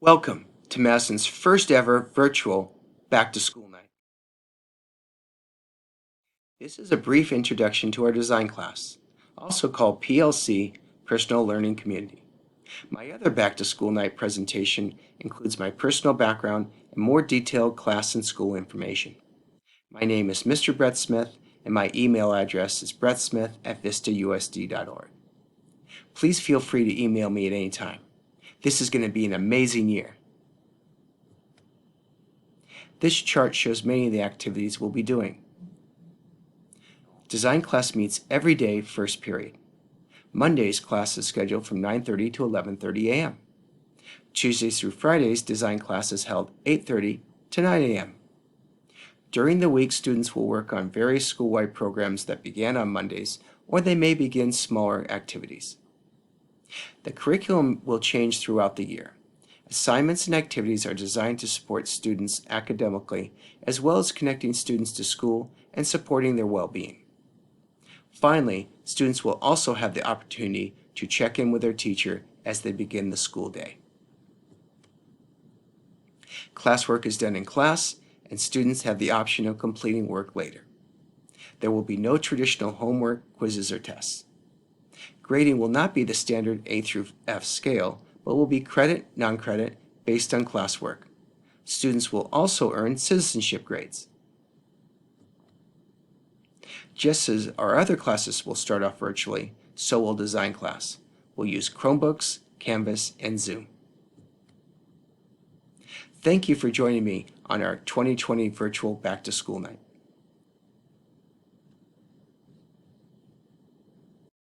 Welcome to Madison's first ever virtual Back to School Night. This is a brief introduction to our design class, also called PLC Personal Learning Community. My other Back to School Night presentation includes my personal background and more detailed class and school information. My name is Mr. Brett Smith and my email address is brettsmith@vistausd.org. Please feel free to email me at any time. This is going to be an amazing year. This chart shows many of the activities we'll be doing. Design class meets every day first period. Monday's class is scheduled from 9:30 to 11:30 a.m. Tuesdays through Fridays, design class is held 8:30 to 9 a.m. During the week, students will work on various school-wide programs that began on Mondays, or they may begin smaller activities. The curriculum will change throughout the year. Assignments and activities are designed to support students academically, as well as connecting students to school and supporting their well-being. Finally, students will also have the opportunity to check in with their teacher as they begin the school day. Classwork is done in class, and students have the option of completing work later. There will be no traditional homework, quizzes, or tests. Grading will not be the standard A through F scale, but will be credit, non-credit, based on classwork. Students will also earn citizenship grades. Just as our other classes will start off virtually, so will design class. We'll use Chromebooks, Canvas, and Zoom. Thank you for joining me on our 2020 virtual Back to School Night.